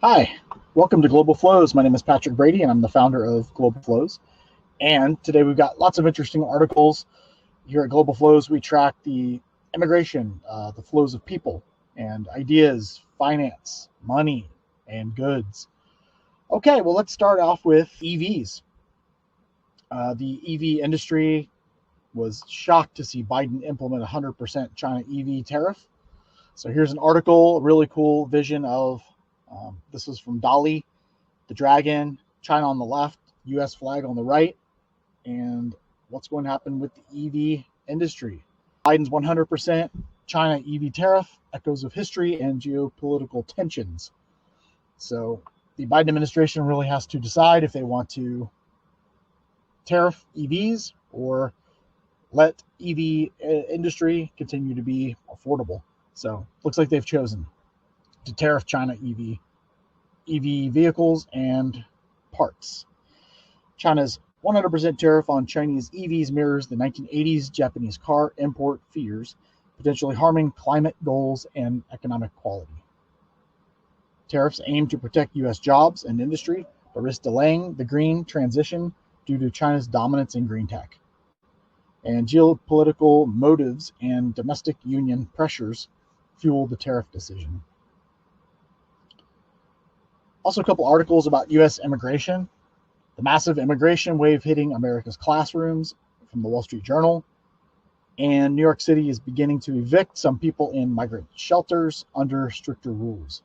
Hi, welcome to Global Flows. My name is Patrick Brady, and I'm the founder of Global Flows. And today we've got lots of interesting articles. Here at Global Flows, we track the immigration, the flows of people and ideas, finance, money, and goods. Okay, well, let's start off with EVs. The EV industry was shocked to see Biden implement 100% China EV tariff. So here's an article, a really cool vision of, this is from Dali, the dragon, China on the left, US flag on the right, and what's going to happen with the EV industry. Biden's 100% China EV tariff, echoes of history and geopolitical tensions. So the Biden administration really has to decide if they want to tariff EVs or let EV industry continue to be affordable. So looks like they've chosen to tariff China EV vehicles and parts. China's 100% tariff on Chinese EVs mirrors the 1980s Japanese car import fears, potentially harming climate goals and economic quality. Tariffs aim to protect U.S. jobs and industry, but risk delaying the green transition due to China's dominance in green tech. And geopolitical motives and domestic union pressures fuel the tariff decision. Also, a couple articles about U.S. immigration. The massive immigration wave hitting America's classrooms from the Wall Street Journal. And New York City is beginning to evict some people in migrant shelters under stricter rules.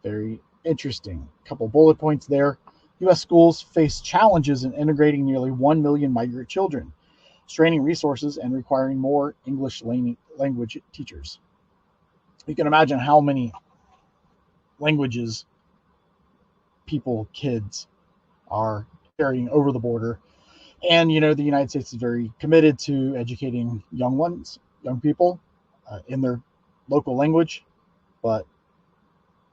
Very interesting. A couple bullet points there. U.S. schools face challenges in integrating nearly 1 million migrant children, straining resources and requiring more English language teachers. You can imagine how many languages kids are carrying over the border. And, the United States is very committed to educating young people in their local language. But,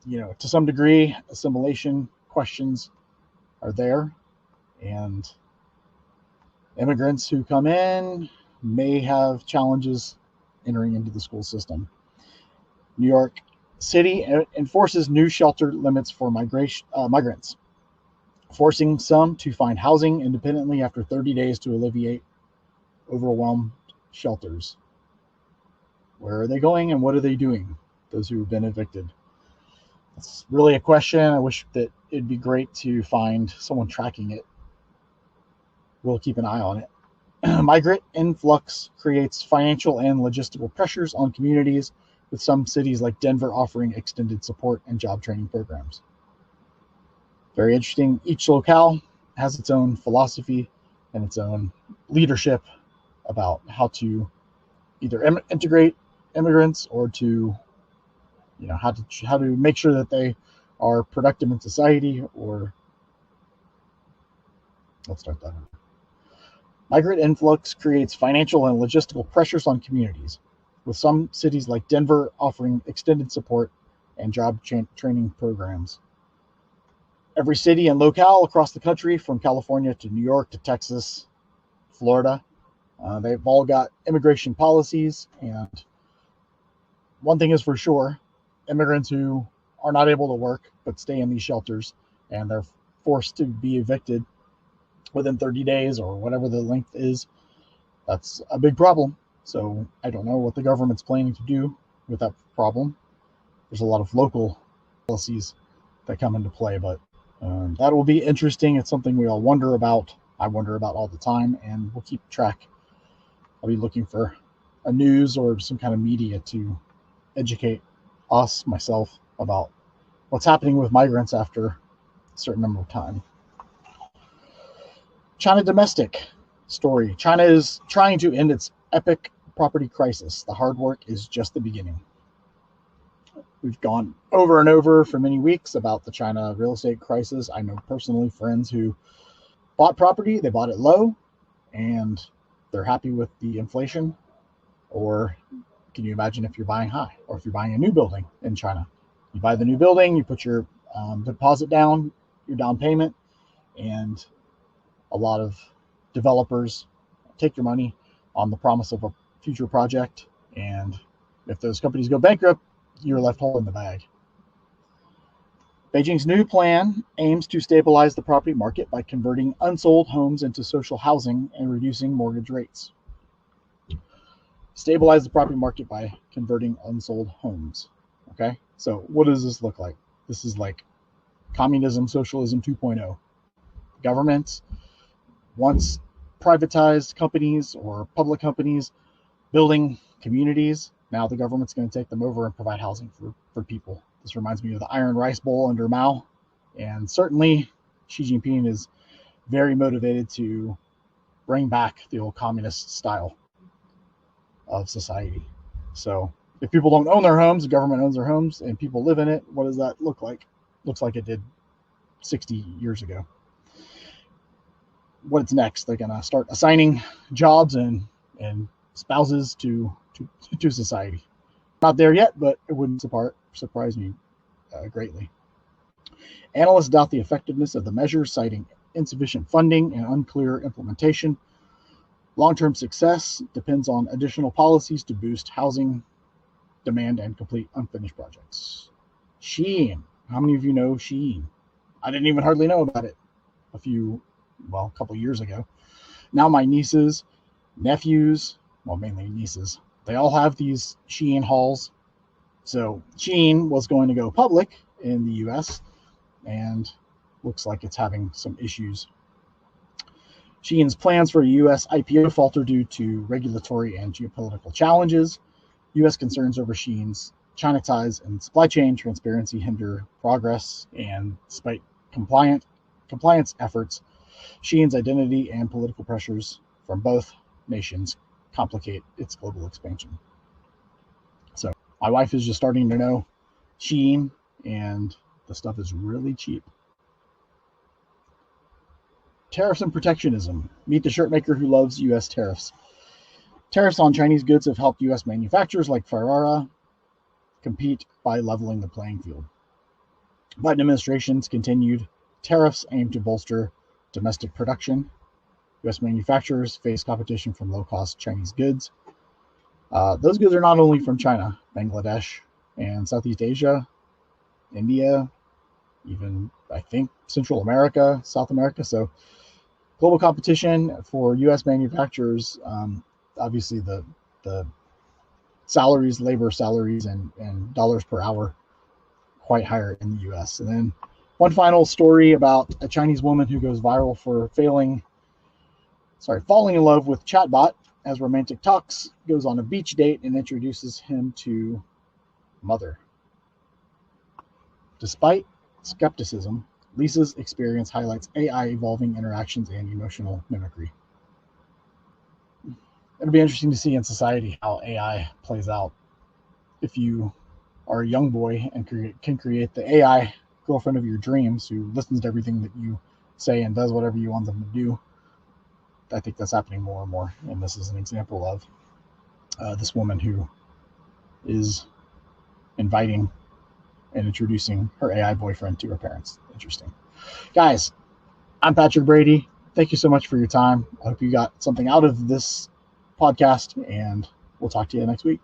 to some degree, assimilation questions are there. And immigrants who come in may have challenges entering into the school system. New York City enforces new shelter limits for migrants, forcing some to find housing independently after 30 days to alleviate overwhelmed shelters. Where are they going and what are they doing, those who have been evicted? It's really a question. I wish that it'd be great to find someone tracking it. We'll keep an eye on it. Migrant influx creates financial and logistical pressures on communities, with some cities like Denver offering extended support and job training programs. Very interesting. Each locale has its own philosophy and its own leadership about how to either integrate immigrants or to, how to make sure that they are productive in society. Or let's start that. Migrant influx creates financial and logistical pressures on communities, with some cities like Denver offering extended support and job training programs. Every city and locale across the country, from California to New York to Texas, Florida, they've all got immigration policies. And one thing is for sure, immigrants who are not able to work but stay in these shelters and they're forced to be evicted within 30 days or whatever the length is, that's a big problem. So I don't know what the government's planning to do with that problem. There's a lot of local policies that come into play, but that will be interesting. It's something we all wonder about. I wonder about all the time, and we'll keep track. I'll be looking for a news or some kind of media to educate myself, about what's happening with migrants after a certain number of time. China domestic story. China is trying to end its epic property crisis. The hard work is just the beginning. We've gone over and over for many weeks about the China real estate crisis. I know personally friends who bought property, they bought it low, and they're happy with the inflation. Or can you imagine if you're buying high, or if you're buying a new building in China? You buy the new building, you put your deposit down, your down payment, and a lot of developers take your money on the promise of a future project. And if those companies go bankrupt, you're left holding the bag. Beijing's new plan aims to stabilize the property market by converting unsold homes into social housing and reducing mortgage rates. Stabilize the property market by converting unsold homes. Okay, so what does this look like? This is like communism, socialism 2.0. Governments once privatized companies or public companies building communities. Now the government's going to take them over and provide housing for people. This reminds me of the Iron Rice Bowl under Mao. And certainly Xi Jinping is very motivated to bring back the old communist style of society. So if people don't own their homes, the government owns their homes and people live in it, what does that look like? Looks like it did 60 years ago. What's next? They're going to start assigning jobs and spouses to society. Not there yet, but it wouldn't surprise me greatly. Analysts doubt the effectiveness of the measures, citing insufficient funding and unclear implementation. Long-term success depends on additional policies to boost housing demand and complete unfinished projects. Shein. How many of you know Shein? I didn't even hardly know about it a couple years ago. Now my nieces, nephews, well, mainly nieces, they all have these Shein hauls. So Shein was going to go public in the US and looks like it's having some issues. Shein's plans for a US IPO falter due to regulatory and geopolitical challenges. US concerns over Shein's China ties and supply chain transparency hinder progress, and despite compliance efforts, Shein's identity and political pressures from both nations complicate its global expansion. So my wife is just starting to know Shein, and the stuff is really cheap. Tariffs and protectionism. Meet the shirt maker who loves U.S. tariffs. Tariffs on Chinese goods have helped U.S. manufacturers like Ferrara compete by leveling the playing field. Biden administration's continued tariffs aim to bolster domestic production. U.S. manufacturers face competition from low-cost Chinese goods. Those goods are not only from China, Bangladesh, and Southeast Asia, India, even, I think, Central America, South America. So global competition for U.S. manufacturers, obviously the salaries, labor salaries, and dollars per hour quite higher in the U.S. And then one final story about a Chinese woman who goes viral for falling in love with chatbot as romantic talks, goes on a beach date and introduces him to mother. Despite skepticism, Lisa's experience highlights AI evolving interactions and emotional mimicry. It'll be interesting to see in society how AI plays out. If you are a young boy and can create the AI girlfriend of your dreams who listens to everything that you say and does whatever you want them to do, I think that's happening more and more. And this is an example of this woman who is inviting and introducing her AI boyfriend to her parents. Interesting. Guys, I'm Patrick Brady. Thank you so much for your time. I hope you got something out of this podcast, and we'll talk to you next week.